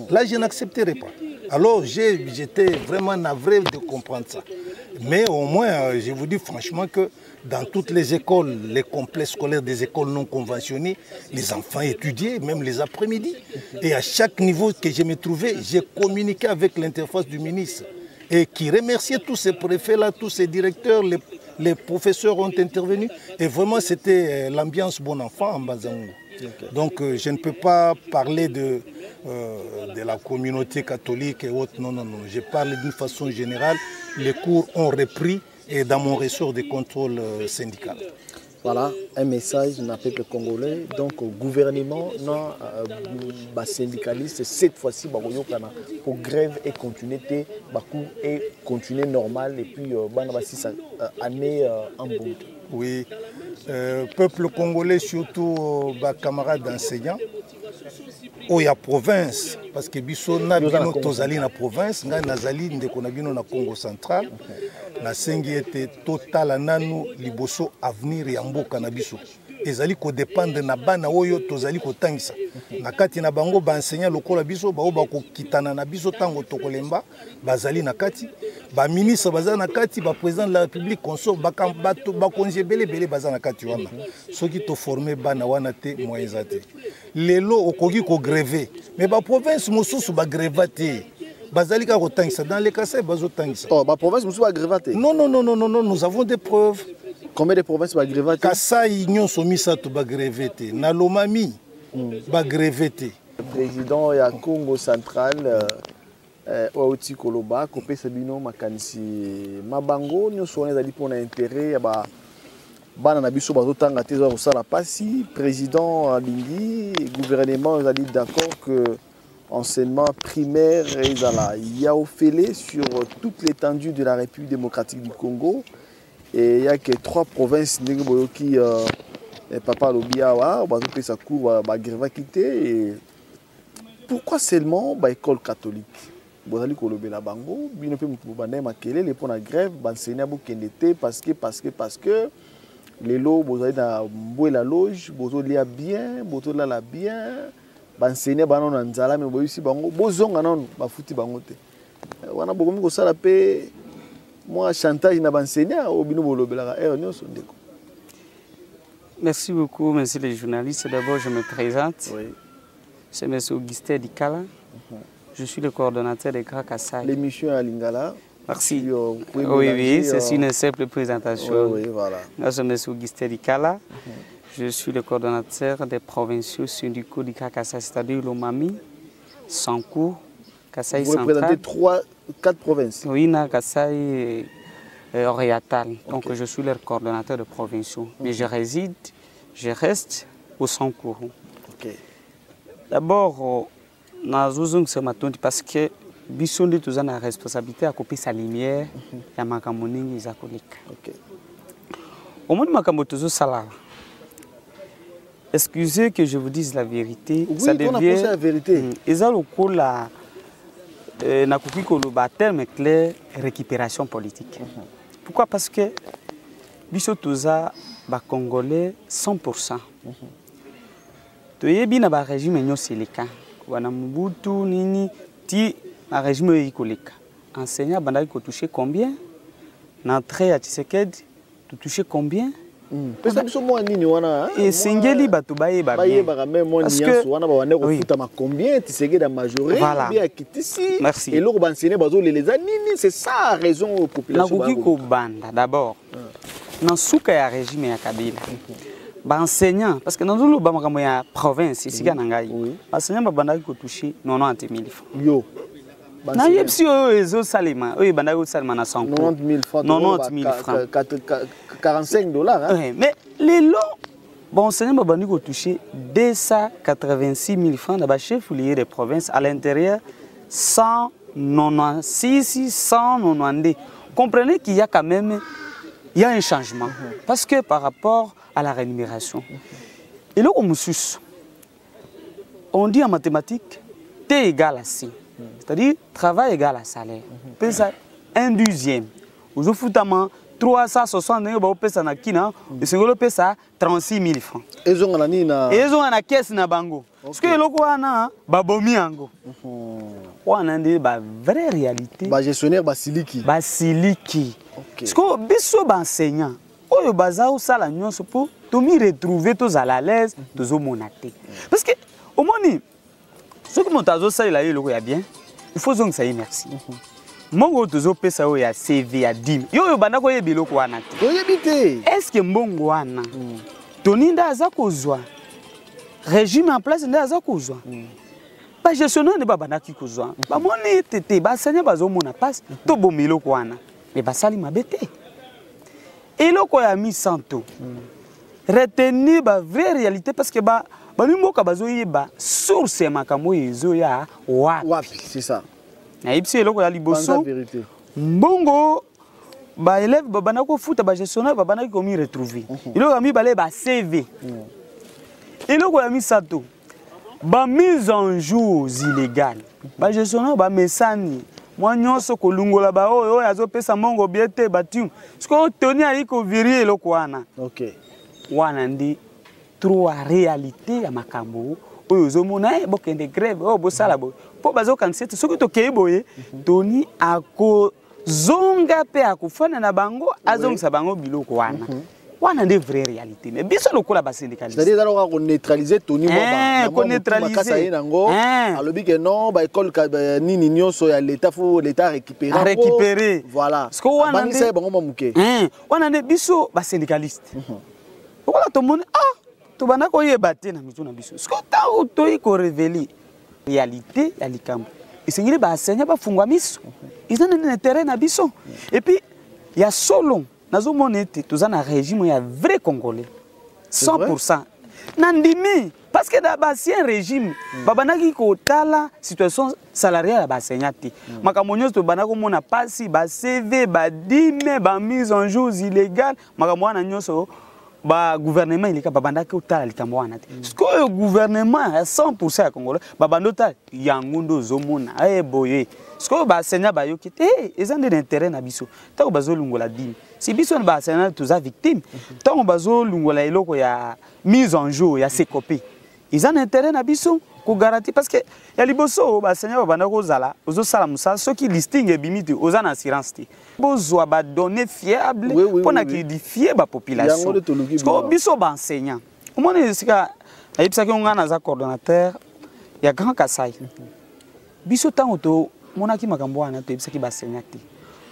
Là, je n'accepterai pas. Alors, j'étais vraiment navré de comprendre ça. Mais au moins, je vous dis franchement que dans toutes les écoles, les complexes scolaires des écoles non conventionnées, les enfants étudiaient, même les après-midi. Et à chaque niveau que je me trouvais, j'ai communiqué avec l'interface du ministre. Et qui remerciait tous ces préfets-là, tous ces directeurs, les professeurs ont intervenu. Et vraiment, c'était l'ambiance bon enfant en Bazango. Okay. Donc, je ne peux pas parler de la communauté catholique et autres. Non, non, non. Je parle d'une façon générale. Les cours ont repris et dans mon ressort de contrôle syndical. Voilà, un message d'un peuple congolais. Donc, au gouvernement, non, syndicaliste, cette fois-ci, pour grève et continuité, et continuer normal, et puis, année en bout. Oui, peuple congolais, surtout, camarades enseignants, il y a province, parce que biso na bino tozali na province, nga nazali ndeko na bino na Congo central, na sengi ete total nanu liboso avenir ya mboka na biso. Ezali ko dépendre na bana oyo tozali ko tangisa. Na kati na bango ba enseignant lokola biso ba ko kitana na biso tango tokolemba bazali na kati, ba ministre bazali na kati, ba président de la République consort ba kambato ba konje belé bazali na kati wana. Soki to former bana wana te moyens ate. Lelo okoki ko gréver, mais ba province mosusu ba grévaté. Bazali ka ko tangisa dans les Kassai bazo tangisa. Oh, ba province mosusu ba grévaté. Non, nous avons des preuves. Combien de provinces va gréver? Kassai nyonso misato ba gréver te. Na Lomami ba gréver te. Le président ya Congo central Outi Koloba kopé sabino makanisi mabango nyonso on ezali pona intérêt ya ba bana na biso bazotanga te za kosala pasi. Président alingi gouvernement ezali d'accord que enseignement primaire ezala yaofele sur toute l'étendue de la République démocratique du Congo. Et il n'y a que 3 provinces qui papa Lobiawa, sa cour va quitter. Pourquoi seulement l'école catholique? Bozali kolobe la bango, bino pe mutu bande makele les pour la grève, banseigna bo kendete parce que les lots bozali na mbwe la loge, bozolia bien, bozola la bien, banseigna banon na nzala mais boyisi bango, bozonga non bafuti bango te. Wana bokomi ko sala pe moi, chantage n'a pas enseigné au bino. Merci beaucoup, monsieur le journaliste. D'abord, je me présente. Oui. C'est monsieur Augustin Dikala. Je suis le coordonnateur de Grand Kassai. L'émission à Lingala. Merci. Oui, c'est une simple présentation. Oui, voilà. Moi, je suis monsieur Augustin Dikala. Je suis le coordonnateur des provinciaux syndicaux du Grand Kassai, c'est-à-dire Lomami, Sankou, Kassai Vous Central. représentez 4 provinces. Oui, na Kassai Oriental. Donc je suis leur coordonnateur de provinciaux. Mais je reste au Sankourou. Okay. D'abord, parce que Bissondi tous a la responsabilité à couper sa lumière et à Makamoning Isakolik. Au moins, Makamotozo Salah. Excusez que je vous dise la vérité. Oui, ça devient la vérité. Na le terme clair récupération politique. Pourquoi? Parce que biso toza ba congolais 100%. To yebi na ba régime nyo seleka. Wana Mobutu nini ti na régime yikoleka. Enseignant bandaki ko toucher combien? Na entrée à Tshisekedi to toucher combien? Parce que et singeli bato baye ba bien. Parce que wana ba wane ko futa ma combien Tshisekedi da majorité bien kitisi. Merci. Et l'autre enseigner bazo les anini, c'est ça raison aux populations. Na ko banda d'abord. Na suka ya régime ya Kabila. Ba enseignant parce que dans le ba makambo ya province ici na ngai. Enseignant ba bandaki ko toucher 90 000 francs. Yo. Na yepsi oyo salima, oyo bandaki ko salima na 100 francs. 90 000 francs. 45 $. Hein? Oui, mais les lots, bon, enseignant Babani a touché 286 000 francs dans le chef oublié des provinces à l'intérieur, sans 96, 192. Comprenez qu'il y a quand même un changement. Parce que par rapport à la rémunération. Et là, on dit en mathématiques, T égale à C. C'est-à-dire, travail égale à salaire. Ça 1/12. Vous avez 360 euros, vous avez 36 000 francs. Et ils ont une caisse na bango. Parce que loko wana babomi ango. Wana ndi ba vraie réalité. Ba gestionnaire basiliki. Basiliki. Parce que biso ba enseignant, oyo baza o sala nyonso po to mi retrouver tous à l'aise, tozo monate. Parce que au moni ce que montazo ça il a eu loko ya bien. Il faut donc ça y merci. Mongo tozo pesa o ya CV ya 10. Yo banda ko yebi loko wana te. Oyebite. Est-ce que mbongo wana toninda aza kozwa régime en place ndaza kozwa ba gestionnaire de baba naki kozwa ba moni tete ba sanya bazo mona passe to bomilo kwana mais ba sali mabete eloko ya mi santo retenir ba vraie réalité parce que ba mimoka bazo yeba source ya makambo yezo ya wapi c'est ça na ipsi eloko ya liboso mbongo ba élève baba nako futa ba gestionnaire baba naki komi retrouver eloko mi balé ba CV. Et le quoi misato, ba mise en jour illégale. Ba gestionnaire ba mesani. Moi nyonso ko lungola ba o azo pesa mongo biete batiu. Sko toni ali ko virer le quoi na. OK. Wana ndi trois réalité ya makambo. Oyo zo mona e bokende grève o bo sala bo. Po bazo kansete soki to keboye toni ako zonga pe akufana na bango azongisa bango biloko wana. On a des vraies réalités. Mais bien sûr, le coup là-bas, syndicaliste. C'est-à-dire qu'on neutralise Tony Moba. Qu'on neutralise. Alors, que non, l'école ni nignon sur l'État, faut l'État récupérer. À récupérer. Voilà. Parce qu'on a des bisous syndicalistes. Voilà, tout le monde. Ah, tout le monde a battu dans le bisou. Ce qu'on a révélé, réalité, il y a les camps. Et c'est que les enseignants ont fait ils ont un intérêt à bisou. Et puis, il y a Solon. Nazo monete tous un régime ya vrai congolais 100%. Nandimi parce que dans l'ancien régime babanaki ko tala situation salariale ba enseignante makamonyo to banako mona pasi ba CV ba dime ba mise en jour illégale makamwana nyonso ba gouvernement ilika babandaki ko tala likambo wana te parce que le gouvernement à 100% ya congolais babandota yangundo zomona boye parce que ba enseignant ba yokite ils ont des intérêts na biso tant bazo lungola dime. Si biso ba enseignant tous a victime tant bazo lungola eloko ya mise en jour ya sécopé ils ont intérêt na biso ko garantir parce que ya liboso ba enseignant ba banda ko zala ozo sala musa ceux qui listing e bimite oza na assurance te bozwa ba données fiables pour na édifier ba population parce que biso ba enseignant au moins sika ayipsa ke ngana za coordonnateur ya Grand Kasai biso tango to monaki makambo wana to ayipsa ki ba enseignant te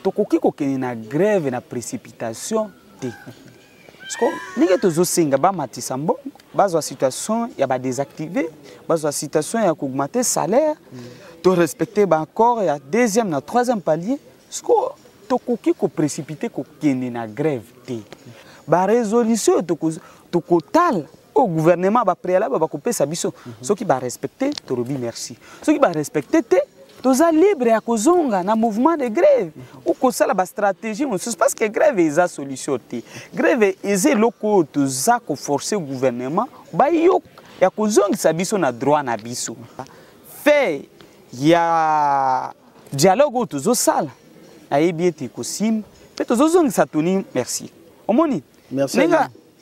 tokoki kokeni na grève na précipitation te parce que ninge tozo singa ba matisa mbongo bazwa situation ya ba désactiver bazwa situation ya augmenter salaire to respecter ba accord ya deuxième na troisième palier parce que tokoki ko précipiter kokeni na grève te ba résolution tokotal au gouvernement ba préalable ba kopesa biso ceux qui ba respecter to robi merci ceux qui ba respecter te toza libre ya kozonga na mouvement de grève ou kosala ba stratégie parce que grève eza solution te grève eza loko toza ko forcer gouvernement ba yo ya kozongisa biso na droit na biso fait ya dialogue tozo sala ayebi ete kosim pe tozo zongisa toni merci omoni merci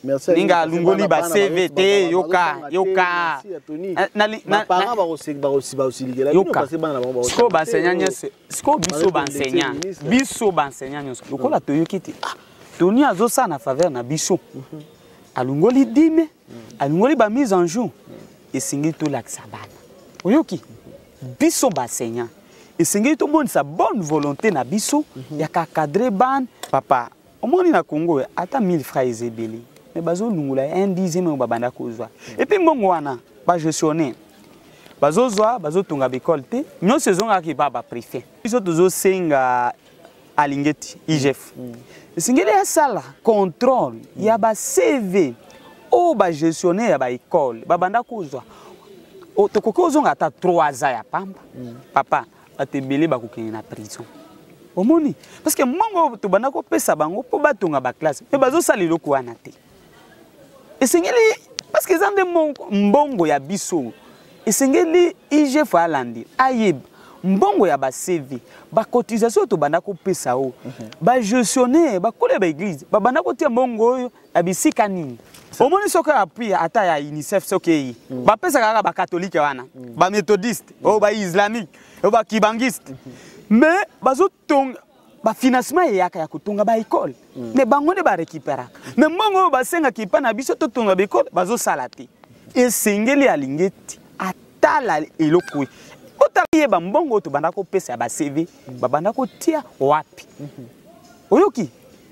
merci ninga lungoli ba CVT yoka na parents ba osiligela parce que bana ba sko ba enseignant sko biso ba enseignant lokola toyoki te toni azo sa na faveur na biso alungoli dime alungoli ba mise en jour esingi to laksa bana oyoki biso ba enseignant esingi to monde sa bonne volonté na biso ya ka cadrer ban papa omoni na Congo ata 1000 francs ezebeli mais bazo lungula un dixième babanda kozwa et puis mbongo wana ba gestionnaire bazo zwa bazo tunga bikol te nyo saison aki baba préfet biso tozo senga alingeti IGF singeli ya sala contrôle ya ba CV o ba gestionnaire ya ba école babanda kozwa o tokoki ozonga ata 3 ans ya pamba papa atebele bakokende na prison. Omoni parce que mongo to banako pesa bango po batonga ba classe mais bazo sala eloko wana te. Esengeli parce que zande mbongo ya biso esengeli IGF alandi ayeb mbongo ya ba CV ba cotisation to banako pesa o ba gestionnaire ba kole ba église ba banako tia mbongo oyo abisika nini. Omoni soka appui ata ya UNICEF soke ba pesa kaka ba catholique wana ba méthodiste o ba islamique o ba kibangiste mais bazo tonga ba financement yaka ya kutunga ba école mais bango ne ba récupérer mais mbongo ba senga ki pa na biso to tonga ba école bazo salati esengeli alingeti atala eloko otali ba mbongo to bandako pesa ba CV ba bandako tia wapi oyoki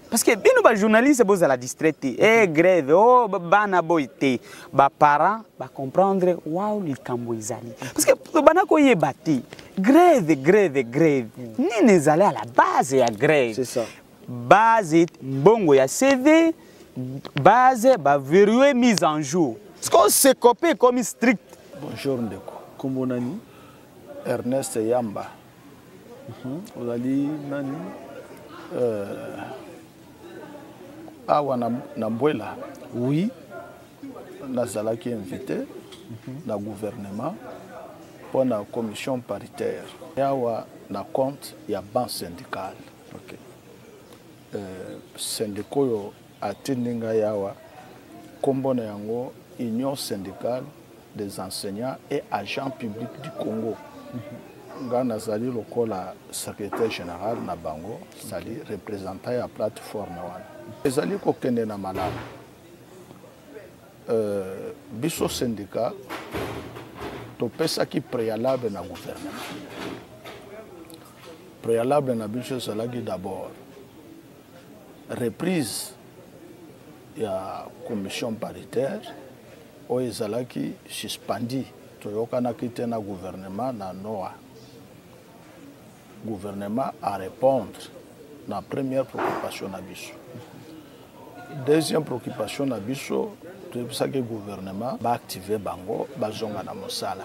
parce que bino ba journaliste boza la distraite grève oh bana boité ba parents ba comprendre wow likambo izali parce que to bandako yebati grève ni nezali à la base ya grève c'est ça base mbongo ya CV base ba verrouiller mise en jour parce qu'on se copie comme strict. Bonjour ndeko kombo nani Ernest Yamba ozali nani awa na Mbwela oui nazalaki invité na gouvernement pour la commission paritaire yawa na compte ya banque syndicale syndicat yo atinga yawa kombo na yango Union syndicale des enseignants et agents publics du Congo. Ngana zali lokola secrétaire général na bango, zali représentant ya plateforme wana. Ezali ko kende na malamu. Biso syndicat to pesa ki préalable na gouvernement. Préalable na biso zalaki d'abord reprise ya commission paritaire o ezalaki suspendi toyokanaki te na gouvernement na Noa. Gouvernement à répondre na première préoccupation na biso. Deuxième préoccupation na biso toyebisaki gouvernement ba activer bango bazonga na mosala.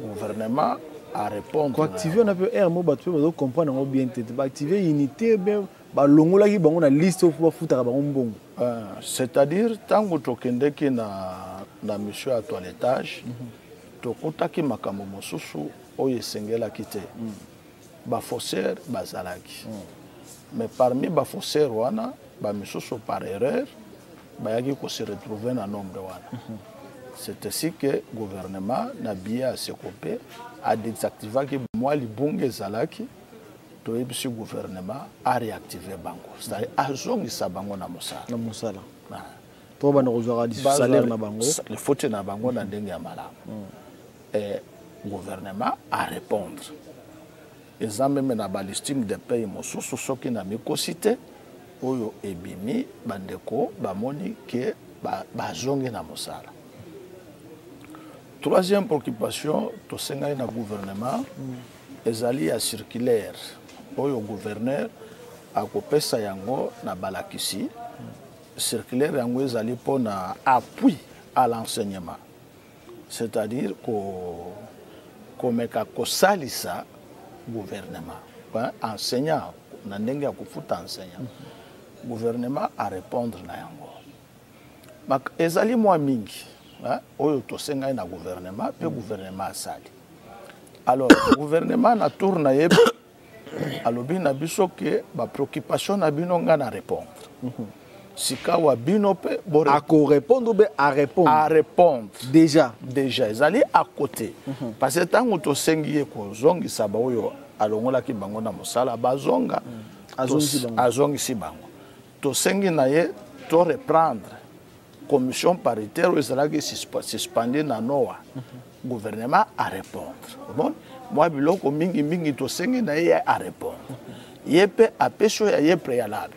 Gouvernement à répondre. Pour activer on a peu un mot bato bazo comprendre bien te ba activer unité ben ba longola ki bango na liste pour futa bango mbongo. C'est-à-dire tant que tokendeki na monsieur à toilettage tokutaki makambo mosusu oyo esengelaki te ba faussaire bazalaki mais parmi ba faussaire wana ba misusu par erreur bayaki ko se retrouver na nombre wana c'est ainsi que gouvernement na bien à se couper a désactiver que moi libunge zalaki toyebisi gouvernement a réactiver bango c'est-à-dire azongisa bango na mosala to bana kozwaka di salaire na bango le faute na bango na ndenge ya malamu et gouvernement à répondre eza même na balistime de pays mosusu soki na mikosite oyo ebimi bandeko bamoni ke bazongi na mosala. Troisième préoccupation tosengai na gouvernement ezali ya circulaire oyo gouverneur akopesa yango na balakisi circulaire yango ezali mpona appui à l'enseignement, c'est-à-dire komeka kosalisa gouvernement enseignant na ndenge ya kofuta enseignant gouvernement à répondre na yango ezali mwa mingi oyo tosengai na gouvernement pe gouvernement asali. Alors gouvernement na tour na yeb alobi na biso ke ba préoccupation na bino nga na répondre sika wa bino pe bo à répondre ou à répondre déjà ezali à côté parce que tango to sengi ko zongi saba oyo alongola ki bango na mosala bazonga azongi bango to sengi na ye to reprendre commission paritaire ezalaki suspendue na Noa gouvernement à répondre bon moi biloko mingi to sengi na ye à répondre yepe apesho ya ye préalable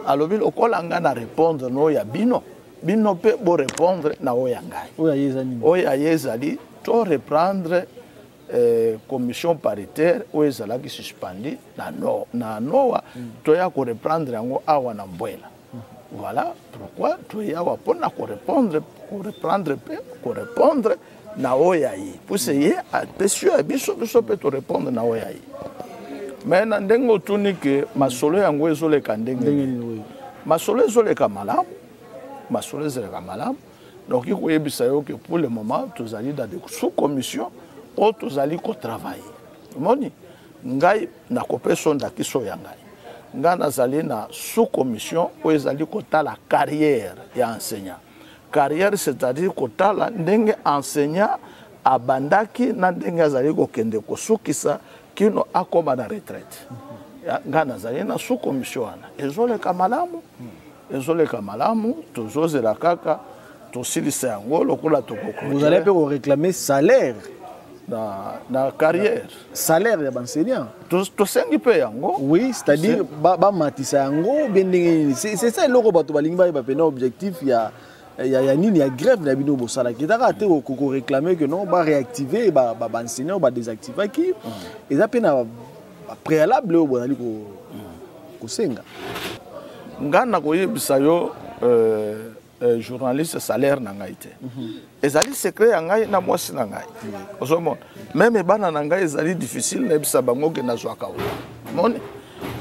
alobi okolanga na répondre no ya bino pe bo répondre na oya ngai oya yezali to reprendre commission paritaire o ezalaki suspendue na Noa to ya ko reprendre yango awa na Mbwela. Voilà pourquoi tu y a pour reprendre na oyai pour essayer à pesio biso peut te répondre na oyai mais na ndengo tuni que masolo yango ezoleka ndenge masolo ezoleka malamu masolo ezoleka malamu donc il koyebisa yo que pour le moment tous allons dans des sous-commissions ou tous allons travailler moni ngai na kopesa ndakiso ya ngai nga nazali na sous-commission où ezali kotala carrière ya enseignant carrière c'est-à-dire kotala ndenge enseignant abandaki na ndenge azali kokende kosukisa kino akoma na retraite nga nazali na sous-commission wana ezoleka malamu tozozela kaka tosilisa yango lokola tokoko vous allez peut réclamer salaire na carrière salaire ya enseignant tosengi pe yango oui c'est-à-dire ba matisa yango bendenge c'est ça loko bato balingi ba pena objectif ya nini ya grève na bino bosala kitaka te ko réclamer que non ba réactiver ba enseignant ba désactiver qui eza pena préalable au bonali ko senga ngana ko yebisa yo journaliste salaire na ngai te ezali secret ya ngai na mwasi na ngai ozomona même bana na ngai ezali difficile na bisa bango ke na zwaka moni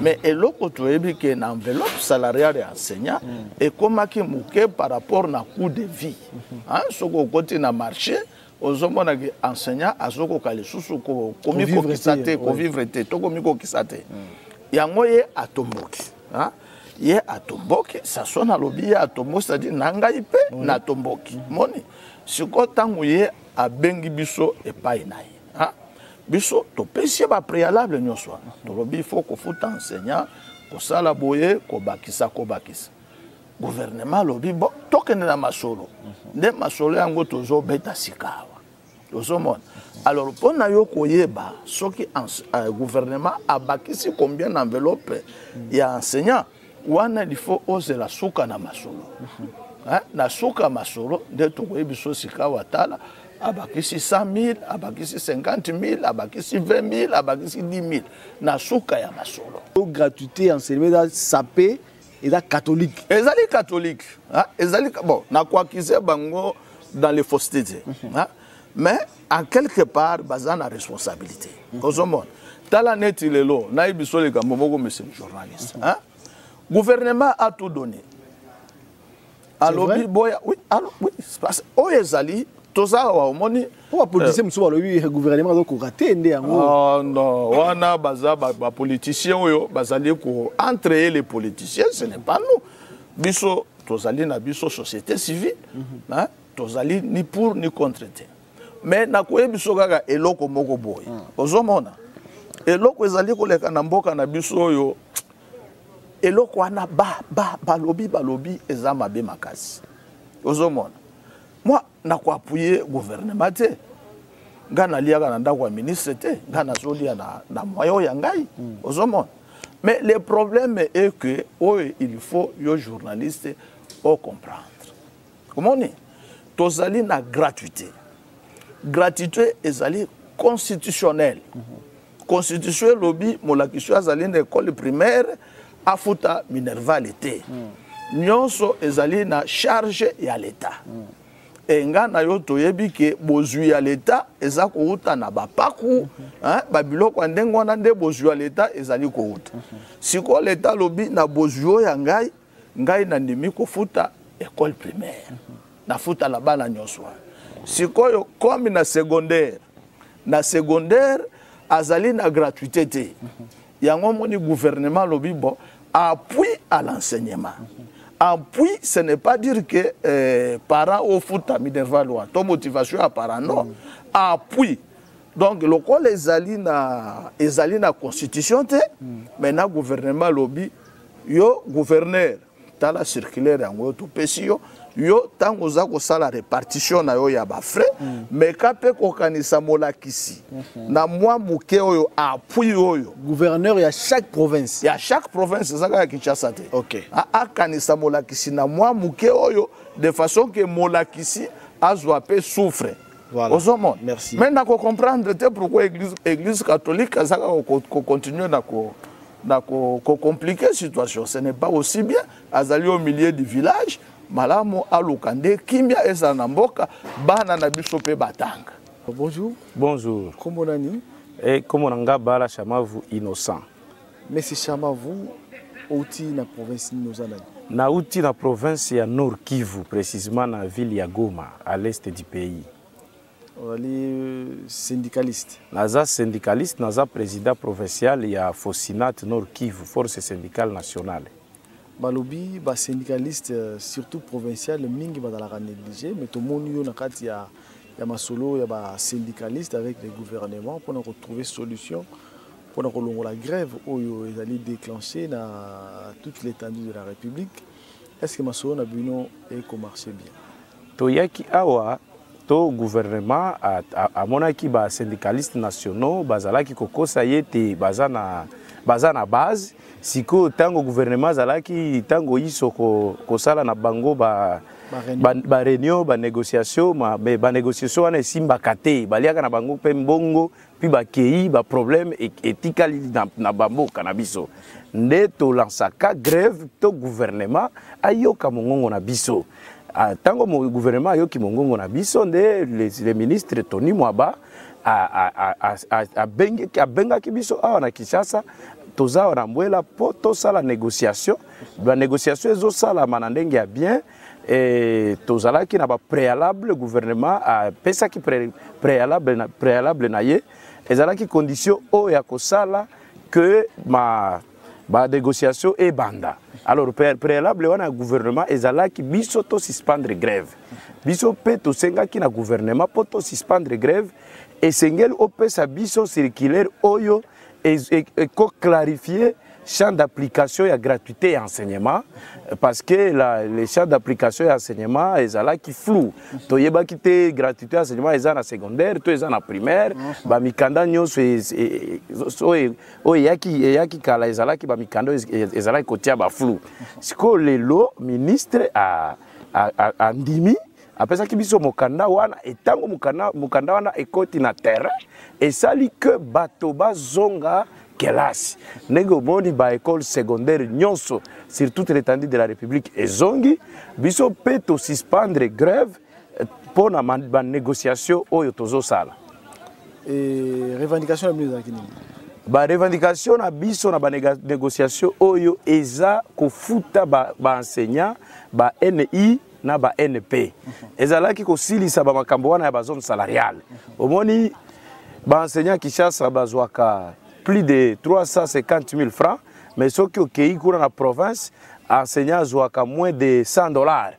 mais eloko toyebi ke na enveloppe salariale ya enseignant ekomaki moke par rapport na coût de vie soko okoti na marché ozomona ke enseignant azokoka lisusu komi kokisa te kovivre te tokomi kokisa te yango ye atomboki ye atomboki saso na lobi ye atomboki c'est-à-dire na ngai pe na tomboki moni siko ntango ye abengi biso epai na ye biso topesi ye bapréalable nyonso wana tolobi il faut kofuta enseignant kosala boye kobakisa gouvernement alobi bon tokende na masolo nde masolo yango tozobeta sika awa tozomona alors mpo na yo koyeba soki gouvernement abakisi combien d'enveloppe ya enseignant wana il faut oser la suka na masolo na suka masolo nde tokoyebi so sika watala abakisi 100 000 abakisi 50 000 abakisi 20 000 abakisi 10 000 na suka ya masolo gratuité enseignement sapé et catholique ezali bon na kwakize bango dans les faussetés mais en quelque part bazana responsabilité kozomona tala neti lelo na ibiso le kambo monsieur le journaliste gouvernement a tout donné. Alors, oui, ezali, tout ça, on pourquoi politicien le gouvernement doit rater non, on a des politiciens, entre les politiciens, ce n'est pas nous. Biso, tous allés na biso société civile, tous allés ni pour ni contre. Mais na koye biso gaga eloko moko boy. Ozomona. Eloko ezali ko leka na mboka na biso yo. Eloko wana balobi eza mabe makasi ozomona moi na ko appuyer gouvernement te ngana liaka na ndako ya ministre te ngana zolia na moyo ya ngai ozomona mais le problème est que il faut yo journaliste au comprendre comment on est tozali na gratuité ezali constitutionnelle constitution lobby molakisho azali na école primaire afuta Minerva l'été. Nyonso ezali na charge ya l'État. Enga na yo toyebi ke bozui ya l'État eza kouta na bapaku, babiloko ndengo wana nde bozui ya l'État ezali kouta. Siko l'État lobi na bozui ya ngai na ndimi kofuta école primaire. Na futa la bana nyonso. Siko yo comme na secondaire azali na gratuité te. Yango moni gouvernement lobi bon appui à l'enseignement. Appui, ce n'est pas dire que parents au foot à Minerva loi, ton motivation à parents non. Appui. Donc le col ezali na constitution te, maintenant gouvernement lobi yo gouverneur dans la circulaire yango to pesio yo tango za ko sala répartition na yo ya ba frais mais kape ko kanisa molakisi na mwa muke oyo appui oyo gouverneur ya chaque province zaka ya Kinshasa te OK a kanisa molakisi na mwa muke oyo de façon que molakisi azwa pe souffre. Voilà. Merci. Maintenant qu'on comprendre pourquoi l'église catholique a continué à compliquer la situation. Ce n'est pas aussi bien. Azali au milieu du village, malamu aluka nde kimia eza na mboka bana na biso pe batanga. Bonjour. Bonjour. Comment nani? Et comment nanga bala Chamavu innocent. Monsieur Chamavu, outi na province Nozana. Na outi na province ya Nord Kivu, précisément na ville ya Goma, à l'est du pays. Les syndicalistes. Naza syndicaliste, naza président provincial ya Fosinat Nord Kivu, force syndicale nationale. Balobi, ba syndicaliste surtout provincial, mingi ba la négligé, mais tout le monde yo na kati ya masolo ya ba syndicaliste avec le gouvernement pour retrouver solution pour la grève oyo ezali déclenché na toute l'étendue de la République. Est-ce que masolo na bino eko marché bien? Toyaki awa to gouvernement a monaki ba syndicalistes nationaux bazalaki kokosa yete bazana base siko tango gouvernement zalaki tango iso ko sala na bango ba réunion ba négociation ba négociation wana simba kate baliaka na bango pe mbongo puis ba kei ba problème etikali na bamboka na biso nde to lansaka grève to gouvernement ayoka mongongo na biso. Tango mo gouvernement ayoki mongongo na biso nde les ministres Tony Mwaba a benga ki biso awa na Kinshasa toza wana mbwela po to sala négociation ba négociation ezo sala manandenge ya bien et tozalaki na ba préalable gouvernement a pesa ki préalable na ye ezalaki condition o ya kosala que ba négociation e banda. Alors préalable wana gouvernement ezalaki biso to suspendre grève. Biso pe to sengaki na gouvernement po to suspendre grève et sengel opesa biso circulaire oyo et clarifier champ d'application et gratuité et enseignement parce que les champs d'application et enseignement ezalaki flou. To yeba kite gratuité et enseignement ezana secondaire, to ezana primaire, ba mikanda nyonso yaki kala ezalaki ba mikanda ezalaki kotia ba flou. Siko lelo ministre a ndimi apesa ki biso mokanda wana etango mokanda wana ekoti na terrain esali que bato bazonga kelasi ndenge omoni ba école secondaire nyonso sur toute l'étendue de la République ezongi biso pe to suspendre grève pour na ba négociation oyo tozosala. Et revendication na biso zakini ba revendication na biso na ba négociation oyo eza kofuta ba enseignant ba NI na ba NP ezalaki kosilisa ba makambo wana ya ba zone salariale omoni ba enseignant Kinshasa bazwaka plus de 350 000 francs, mais ce qui est dans la province, enseignant zouaka moins de $100.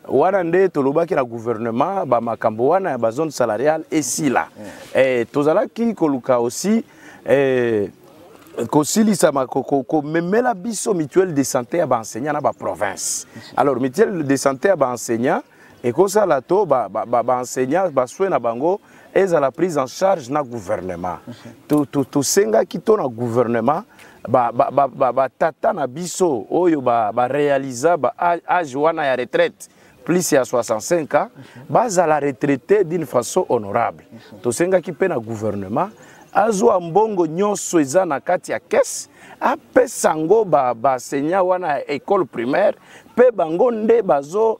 Warande tolobaki na gouvernement ba makambo wana ba zone salariale et si là. Et tozalaki koluka aussi kosili sama ko memela biso mutuelle de santé ya ba enseignant na ba province. Alors mutuelle de santé ya ba enseignant et ko sala to ba enseignant ba soin na bango et à la prise en charge na gouvernement. Tout senga qui tourne au gouvernement, tata na biso oyo ba réalisa ba âge wana ya retraite plus ya 65 ans, à la retraité d'une façon honorable. Tout senga qui pe na gouvernement, azwa mbongo nyonso eza na kati ya caisse, apesango ba enseignant wana école primaire, pe bango nde bazo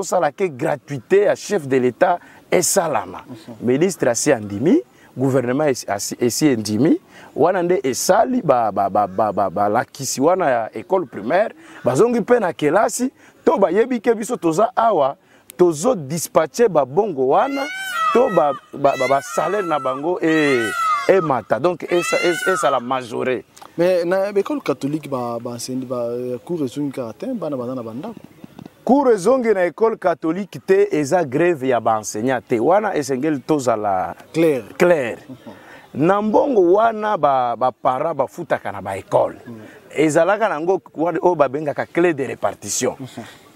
sala ke gratuité à chef de l'État et salama. Ministre asi andimi, gouvernement asi andimi, wana nde esali la kisi wana ya école primaire, bazongi pe na kelasi, to ba yebi ke biso toza awa, tozo dispatcher ba bongo wana, to ba salaire na bango et mata. Donc esa la majorée. Mais na école catholique ba enseigner ba cours ezongi karatin bana bazana bandako. Cours ezongi na école catholique te eza grève ya ba enseignant te wana esengeli tozala clair. Nambongo wana ba para ba futaka na ba école. Ezalaka nango o ba bengaka clé de répartition.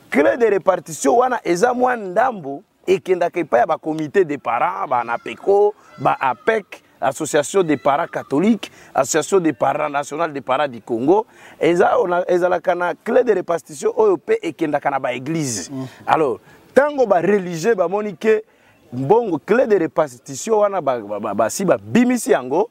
Clé de répartition wana eza mwa ndambo ekendaka epai ya ba comité de parents ba NAPECO ba APEC Association des parents catholiques, Association des parents nationale des parents du Congo, ezalaka na clé de répartition oyo pe ekendaka na ba église. Alors, tango ba religieux ba monique mbongo clé de répartition wana ba bimisi yango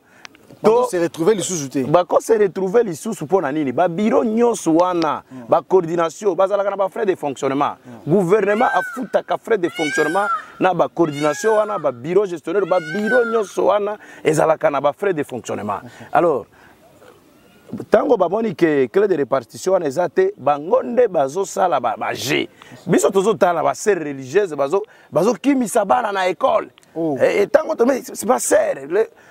to se retrouver les sous-outés bako se retrouver les sous pour nini ba bureau nyonso wana ba coordination bazalaka na ba frais de fonctionnement gouvernement afuta ka frais de fonctionnement na ba coordination wana ba bureau gestionnaire ba bureau nyonso wana ezalaka na ba frais de fonctionnement alors tango baboni ke clé de répartition wana ezate bangonde bazo sala ba G biso tozo tala ba sœurs religieuses bazo kimisa bana na école et tango mais c'est pas sœur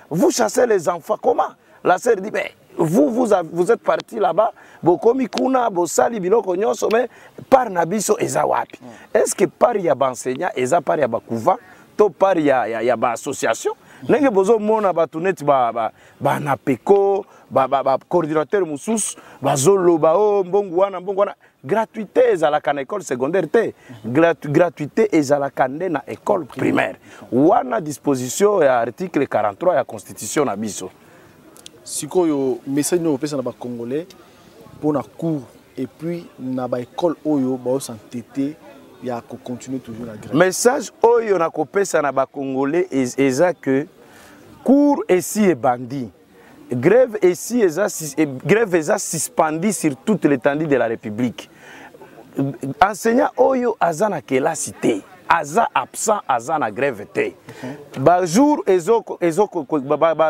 vous chassez les enfants comment la sœur dit ben vous êtes parti là-bas bokomi kuna bosali biloko nyonso mais par nabiso eza wapi est-ce que par ya ba enseignant eza par ya ba couvent to par ya ba association nenge bozo mona batuneti ba napeko ba coordinateur mususu bazoloba o mbongo wana gratuité ezalaka na école secondaire te gratuité ezalaka nde na école primaire wana disposition ya article 43 ya constitution na biso sikoyo message no pesa na ba congolais pour na cours et puis na ba école oyo ba s'entêter ya ko continuer toujours la grève message oyo na kopesa na ba congolais eza que cours ici et bandit grève ici grève est suspendue sur toute l'étendue de la République. Enseignant oyo azana kela cité, aza absent azana grève té. Ba jour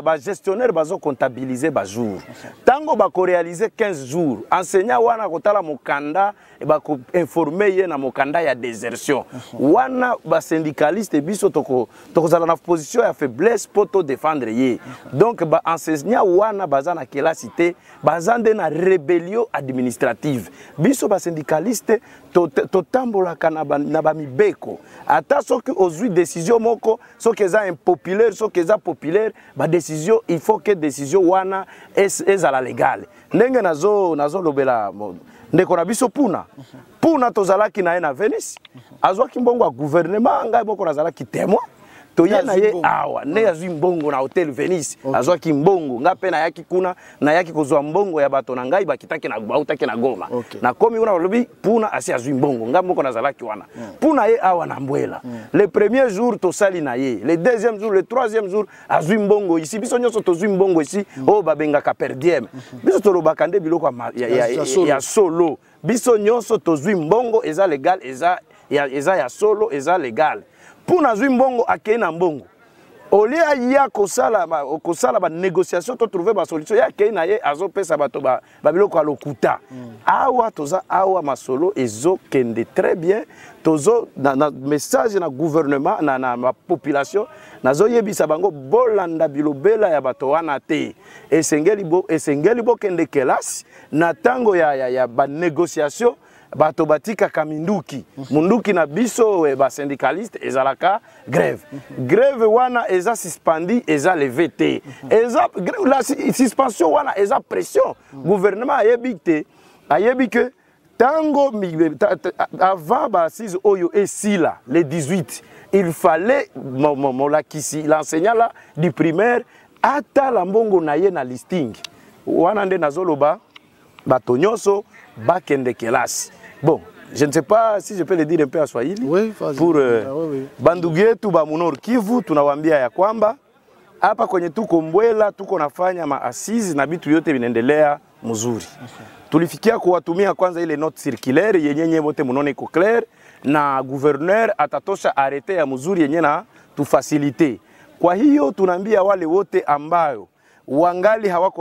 ba gestionnaire bazo comptabiliser ba jour. Tango ba ko réaliser 15 jours, enseignant wana kotala mokanda e ba ko informer ye na mokanda ya désertion. Wana ba syndicaliste biso toko zala na position ya faiblesse poto défendre ye. Donc ba enseignant wana bazana kela cité, bazande na rébellion administrative. Biso ba syndicaliste to tambola kana na ba mibeko. Ata soki ozui décision moko soki eza impopulaire soki eza populaire ba décision il faut que décision wana ezala légale ndenge nazo lobela ndeko na biso puna tozalaki na ye na Venise azwaki mbongo ya gouvernement ngai moko nazalaki témoin toya na ye awa ne azwi mbongo na hotel Venise azwaki mbongo nga pe na yaki kuna na yaki kozwa mbongo ya bato na ngai bakitaki na bautaki na Goma na komi una lobi puna asi azwi mbongo nga moko nazalaki wana puna ye awa na mbwela le premier jour to sali na ye le deuxième jour le troisième jour azwi mbongo ici biso nyonso tozwi mbongo ici o babenga ka per diem biso to lobaka nde biloko ya solo biso nyonso tozwi mbongo eza legal eza ya solo eza legal puna zwi mbongo akei na mbongo olia ya kosala ba négociation to trouver ba solution ya akei na ye azopesa bato ba biloko alokuta awa toza awa masolo ezokende très bien tozo na message na gouvernement na population nazo yebisa bango bolanda bilobela ya bato wana te esengeli bo kende kelasi na tango ya ba négociation bato batika kaminduki munduki na biso ba syndicaliste ezalaka grève wana eza suspendi eza levé te eza la suspension wana eza pression gouvernement ayebi que tango avant ba assise oyo esila le 18 il fallait l'enseignant là du primaire ata la mbongo na ye na listing wana nde nazoloba bato nyonso bakende kelasi. Bon, je ne sais pas si je peux le dire un peu à Swahili. Oui, pour bandugu yetu ba Nord Kivu tunawaambia ya kwamba hapa kwenye tuko Mbwela tuko nafanya maasizi na bitu yote vinaendelea mzuri. Tulifikia kuwatumia kwanza ile note circulaire yenye wote munone iko clair na gouverneur atatosha arete ya mzuri yenye na tufacilite. Kwa hiyo tunaambia wale wote ambayo wangali hawako